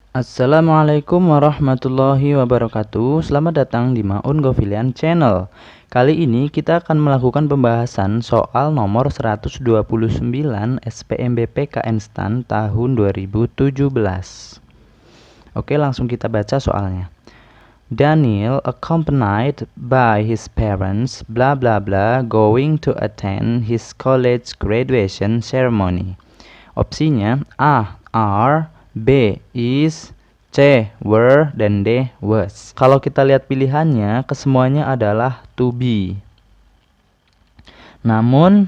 Assalamualaikum warahmatullahi wabarakatuh. Selamat datang di Maun Govilian Channel. Kali ini kita akan melakukan pembahasan soal nomor 129 SPMB PKN STAN tahun 2017. Oke, langsung kita baca soalnya. Daniel, accompanied by his parents, blah blah blah, going to attend his college graduation ceremony. Opsinya A. Are, B. Is, C. Were, dan D. Was. Kalau kita lihat pilihannya, kesemuanya adalah to be. Namun,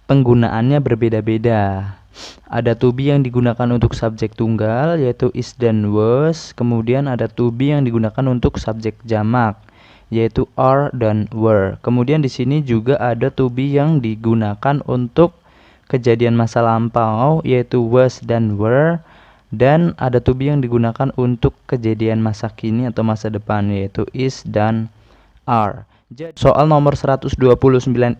penggunaannya berbeda-beda. Ada to be yang digunakan untuk subjek tunggal, yaitu is dan was. Kemudian ada to be yang digunakan untuk subjek jamak, yaitu are dan were. Kemudian di sini juga ada to be yang digunakan untuk kejadian masa lampau, yaitu was dan were, dan ada to be yang digunakan untuk kejadian masa kini atau masa depan, yaitu is dan are. Jadi soal nomor 129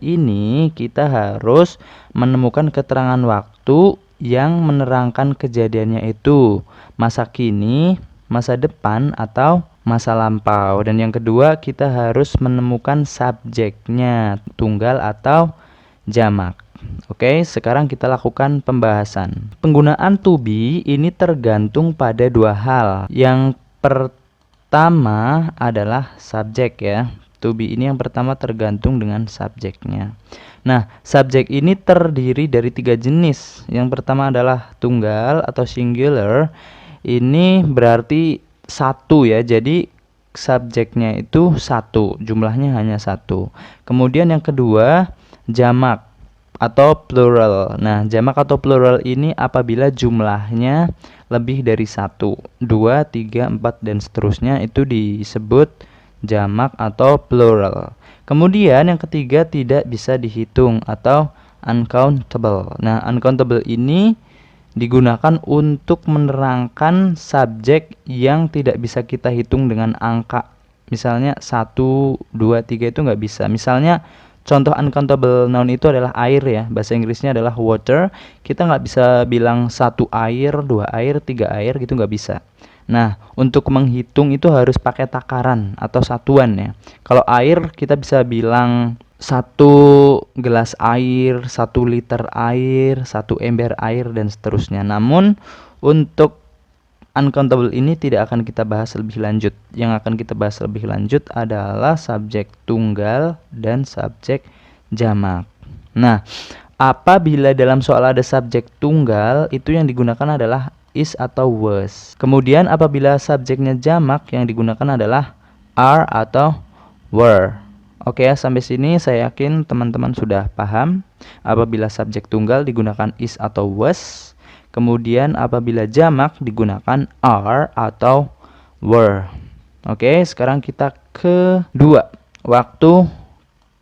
ini kita harus menemukan keterangan waktu yang menerangkan kejadiannya itu masa kini, masa depan, atau masa lampau. Dan yang kedua, kita harus menemukan subjeknya, tunggal atau jamak. Oke, sekarang kita lakukan pembahasan. Penggunaan to be ini tergantung pada dua hal. Yang pertama adalah subjek ya. To be ini yang pertama tergantung dengan subjeknya. Nah, subjek ini terdiri dari 3 jenis. Yang pertama adalah tunggal atau singular. Ini berarti satu ya. Jadi subjeknya itu satu, jumlahnya hanya satu. Kemudian yang kedua, jamak atau plural. Nah, jamak atau plural ini apabila jumlahnya lebih dari 1, 2, 3, 4, dan seterusnya itu disebut jamak atau plural. Kemudian yang ketiga tidak bisa dihitung atau uncountable. Nah, uncountable ini digunakan untuk menerangkan subjek yang tidak bisa kita hitung dengan angka. Misalnya 1, 2, 3 itu nggak bisa. Misalnya contoh uncountable noun itu adalah air ya. Bahasa Inggrisnya adalah water. Kita nggak bisa bilang 1 air, 2 air, 3 air gitu, nggak bisa. Nah, untuk menghitung itu harus pakai takaran atau satuan ya. Kalau air kita bisa bilang 1 gelas air, 1 liter air, 1 ember air, dan seterusnya. Namun untuk uncountable ini tidak akan kita bahas lebih lanjut. Yang akan kita bahas lebih lanjut adalah subjek tunggal dan subjek jamak. Nah, apabila dalam soal ada subjek tunggal, itu yang digunakan adalah is atau was. Kemudian apabila subjeknya jamak, yang digunakan adalah are atau were. Oke ya, sampai sini saya yakin teman-teman sudah paham. Apabila subjek tunggal digunakan is atau was. Kemudian apabila jamak digunakan are atau were. Oke, sekarang kita ke 2, waktu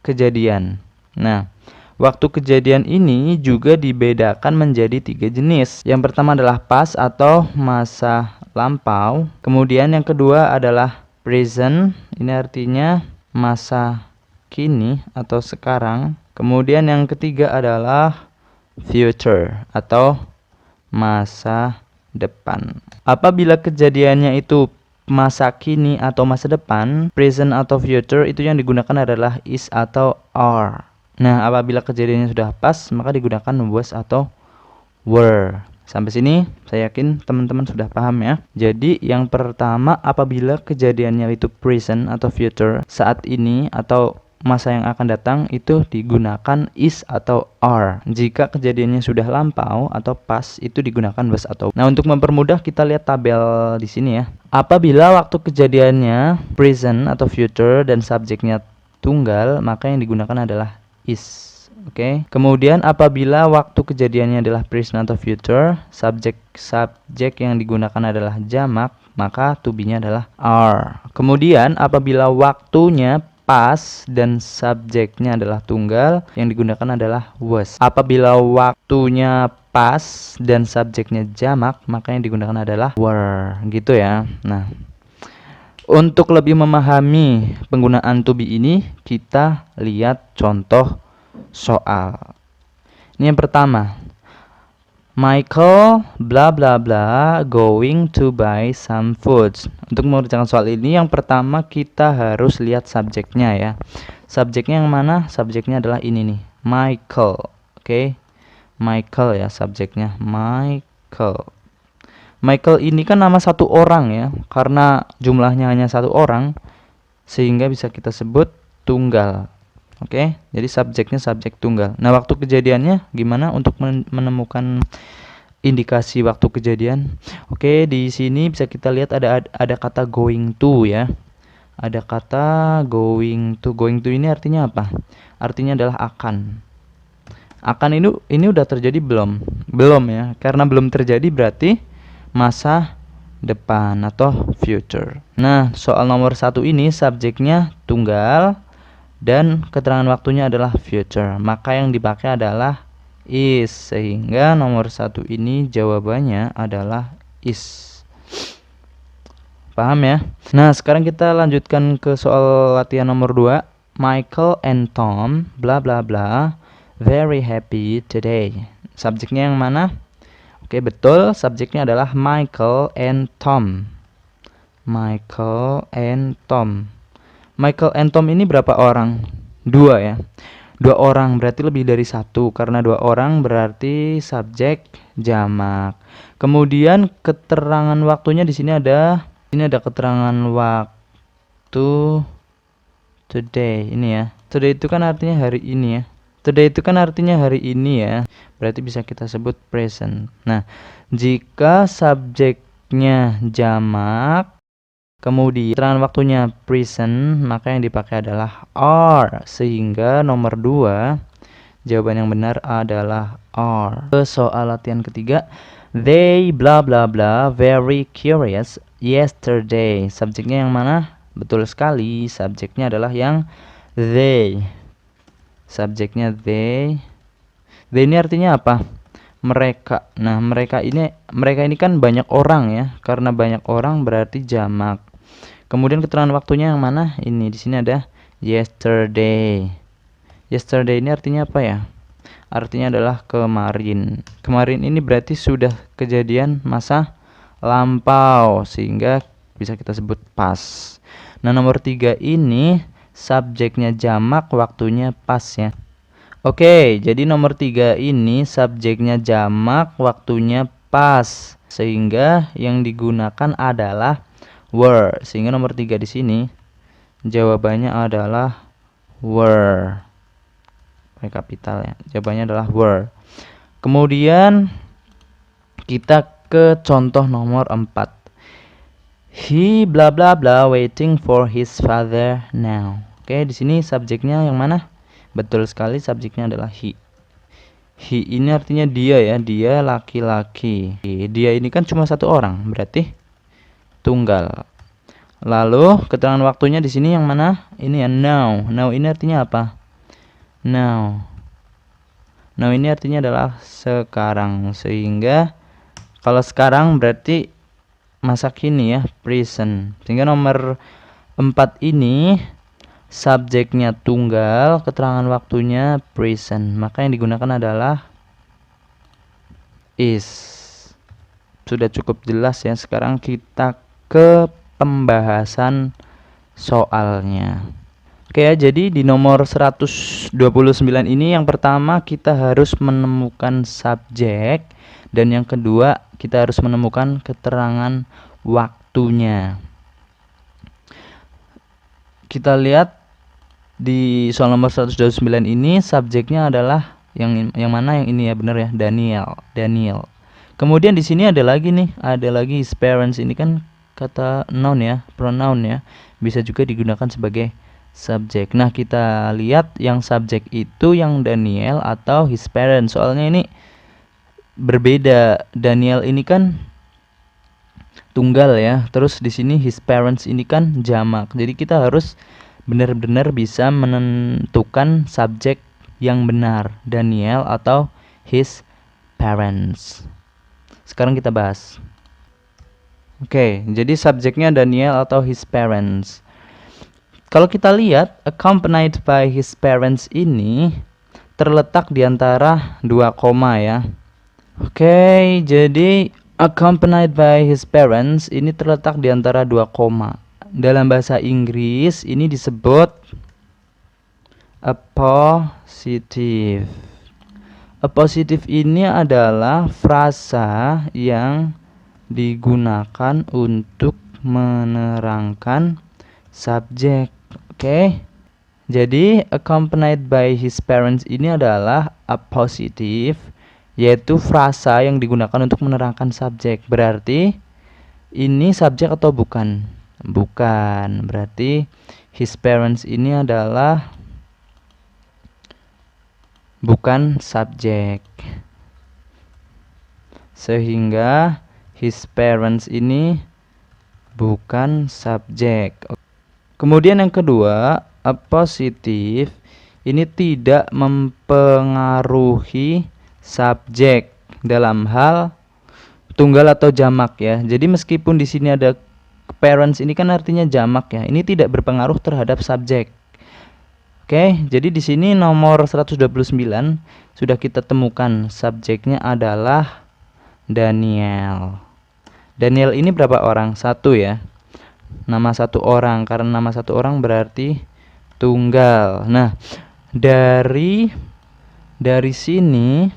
kejadian. Nah, waktu kejadian ini juga dibedakan menjadi 3 jenis. Yang pertama adalah past atau masa lampau. Kemudian yang kedua adalah present. Ini artinya masa kini atau sekarang. Kemudian yang ketiga adalah future atau masa depan. Apabila kejadiannya itu masa kini atau masa depan, present atau future, itu yang digunakan adalah is atau are. Nah, apabila kejadiannya sudah past, maka digunakan was atau were. Sampai sini saya yakin teman-teman sudah paham ya. Jadi yang pertama, apabila kejadiannya itu present atau future, saat ini atau masa yang akan datang, itu digunakan is atau are. Jika kejadiannya sudah lampau atau past, itu digunakan was atau. Nah, untuk mempermudah kita lihat tabel di sini ya. Apabila waktu kejadiannya present atau future dan subjeknya tunggal, maka yang digunakan adalah is. Oke. Kemudian apabila waktu kejadiannya adalah present atau future, subjek yang digunakan adalah jamak, maka to be-nya adalah are. Kemudian apabila waktunya past dan subjeknya adalah tunggal, yang digunakan adalah was. Apabila waktunya past dan subjeknya jamak, maka yang digunakan adalah were. Gitu ya. Nah, untuk lebih memahami penggunaan to be ini, kita lihat contoh soal. Ini yang pertama. Michael bla bla bla going to buy some foods. Untuk mengerjakan soal ini yang pertama kita harus lihat subjeknya ya. Subjeknya yang mana? Subjeknya adalah ini nih, Michael. Oke. Michael ya subjeknya, Michael. Michael ini kan nama satu orang ya. Karena jumlahnya hanya satu orang sehingga bisa kita sebut tunggal. Oke, jadi subjeknya subjek tunggal. Nah, waktu kejadiannya gimana untuk menemukan indikasi waktu kejadian? Oke, di sini bisa kita lihat ada kata going to ya. Ada kata going to. Going to ini artinya apa? Artinya adalah akan. Akan ini udah terjadi belum? Belum ya. Karena belum terjadi berarti masa depan atau future. Nah, soal nomor 1 ini subjeknya tunggal dan keterangan waktunya adalah future, maka yang dipakai adalah is, sehingga nomor 1 ini jawabannya adalah is. Paham ya? Nah, sekarang kita lanjutkan ke soal latihan nomor 2. Michael and Tom bla bla bla very happy today. Subjeknya yang mana? Oke, betul, subjeknya adalah Michael and Tom. Michael and Tom. Michael and Tom ini berapa orang? 2 ya. 2 orang berarti lebih dari 1. Karena 2 orang berarti subjek jamak. Kemudian keterangan waktunya di sini ada keterangan waktu today ini ya. Today itu kan artinya hari ini ya. Today itu kan artinya hari ini ya. Berarti bisa kita sebut present. Nah, jika subjeknya jamak kemudian keterangan waktunya present, maka yang dipakai adalah are, sehingga nomor 2 jawaban yang benar adalah are. Soal latihan ketiga, they bla bla bla very curious yesterday. Subjeknya yang mana? Betul sekali, subjeknya adalah yang they. Subjeknya they. They ini artinya apa? Mereka. Nah, mereka ini kan banyak orang ya. Karena banyak orang berarti jamak. Kemudian keterangan waktunya yang mana? Ini di sini ada yesterday. Yesterday ini artinya apa ya? Artinya adalah kemarin. Kemarin ini berarti sudah kejadian masa lampau, sehingga bisa kita sebut past. Nah, nomor 3 ini subjeknya jamak, waktunya past ya. Oke, jadi nomor 3 ini subjeknya jamak, waktunya past, sehingga yang digunakan adalah were, sehingga nomor 3 di sini jawabannya adalah were. Pakai kapital ya. Jawabannya adalah were. Kemudian kita ke contoh nomor 4. He bla bla bla waiting for his father now. Oke, di sini subjeknya yang mana? Betul sekali, subjeknya adalah he. He ini artinya dia ya, dia laki-laki. Dia ini kan cuma satu orang, berarti tunggal. Lalu keterangan waktunya di sini yang mana? Ini ya, now. Now ini artinya apa? Now. Now ini artinya adalah sekarang, sehingga kalau sekarang berarti masa kini ya, present. Sehingga nomor 4 ini subjeknya tunggal, keterangan waktunya present, maka yang digunakan adalah is. Sudah cukup jelas ya. Sekarang kita ke pembahasan soalnya. Oke ya, jadi di nomor 129 ini yang pertama kita harus menemukan subjek, dan yang kedua kita harus menemukan keterangan waktunya. Kita lihat di soal nomor 129 ini subjeknya adalah yang mana? Yang ini ya, benar ya, Daniel. Kemudian di sini ada lagi his parents. Ini kan kata noun ya, pronoun ya, bisa juga digunakan sebagai subjek. Nah, kita lihat yang subjek itu yang Daniel atau his parents. Soalnya ini berbeda. Daniel ini kan tunggal ya, terus di sini his parents ini kan jamak. Jadi kita harus benar-benar bisa menentukan subjek yang benar, Daniel atau his parents. Sekarang kita bahas. Oke, jadi subjeknya Daniel atau his parents. Kalau kita lihat accompanied by his parents ini terletak di antara 2 koma ya. Oke, jadi accompanied by his parents ini terletak di antara dua koma. Dalam bahasa Inggris ini disebut appositive. Appositive ini adalah frasa yang digunakan untuk menerangkan subjek. Oke. Jadi accompanied by his parents ini adalah appositive, yaitu frasa yang digunakan untuk menerangkan subjek. Berarti ini subjek atau bukan? Bukan. Berarti his parents ini adalah bukan subjek. Sehingga his parents ini bukan subjek. Kemudian yang kedua, appositive ini tidak mempengaruhi subjek dalam hal tunggal atau jamak ya. Jadi meskipun di sini ada parents, ini kan artinya jamak ya. Ini tidak berpengaruh terhadap subjek. Oke, jadi di sini nomor 129 sudah kita temukan subjeknya adalah Daniel. Daniel ini berapa orang? Satu ya. Nama satu orang, karena nama satu orang berarti tunggal. Nah, dari sini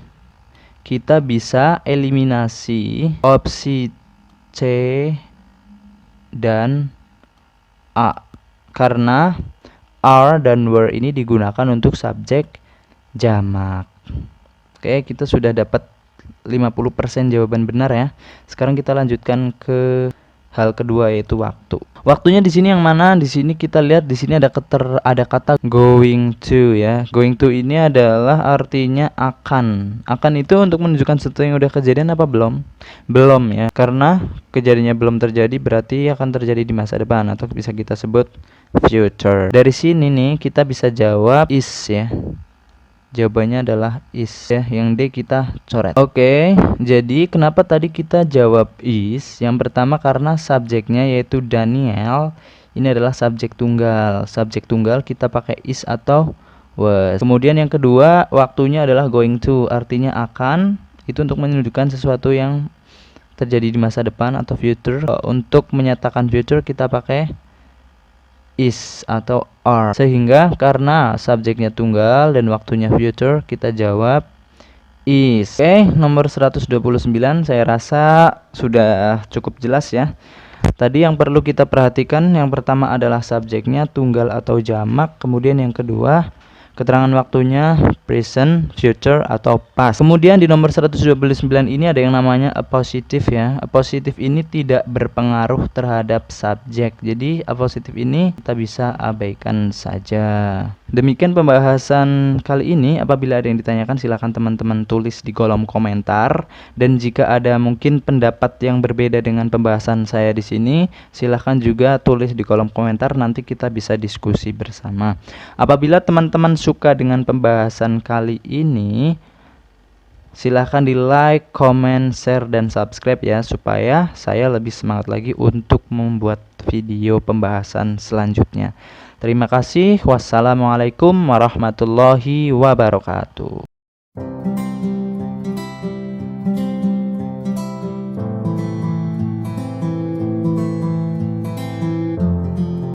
kita bisa eliminasi opsi C dan A, karena are dan were ini digunakan untuk subjek jamak. Oke, kita sudah dapat 50% jawaban benar ya. Sekarang kita lanjutkan ke hal kedua, yaitu waktu. Waktunya di sini yang mana? Di sini kita lihat di sini ada kata going to ya. Going to ini adalah artinya akan. Akan itu untuk menunjukkan sesuatu yang udah kejadian apa belum? Belum ya. Karena kejadiannya belum terjadi berarti akan terjadi di masa depan atau bisa kita sebut future. Dari sini nih kita bisa jawab is ya. Jawabannya adalah is ya, yang D kita coret. Oke, jadi kenapa tadi kita jawab is? Yang pertama karena subjeknya yaitu Daniel ini adalah subjek tunggal. Subjek tunggal kita pakai is atau was. Kemudian yang kedua, waktunya adalah going to, artinya akan. Itu untuk menunjukkan sesuatu yang terjadi di masa depan atau future. Untuk menyatakan future kita pakai is atau are. Sehingga karena subjeknya tunggal dan waktunya future, kita jawab is. Oke, nomor 129 saya rasa sudah cukup jelas ya. Tadi yang perlu kita perhatikan yang pertama adalah subjeknya tunggal atau jamak. Kemudian yang kedua, keterangan waktunya present, future, atau past. Kemudian di nomor 129 ini ada yang namanya appositive ya. Appositive ini tidak berpengaruh terhadap subjek. Jadi appositive ini kita bisa abaikan saja. Demikian pembahasan kali ini. Apabila ada yang ditanyakan silahkan teman-teman tulis di kolom komentar. Dan jika ada mungkin pendapat yang berbeda dengan pembahasan saya di sini, silahkan juga tulis di kolom komentar. Nanti kita bisa diskusi bersama. Apabila teman-teman suka dengan pembahasan kali ini, silahkan di like, comment, share, dan subscribe ya, supaya saya lebih semangat lagi untuk membuat video pembahasan selanjutnya. Terima kasih. Wassalamualaikum warahmatullahi wabarakatuh.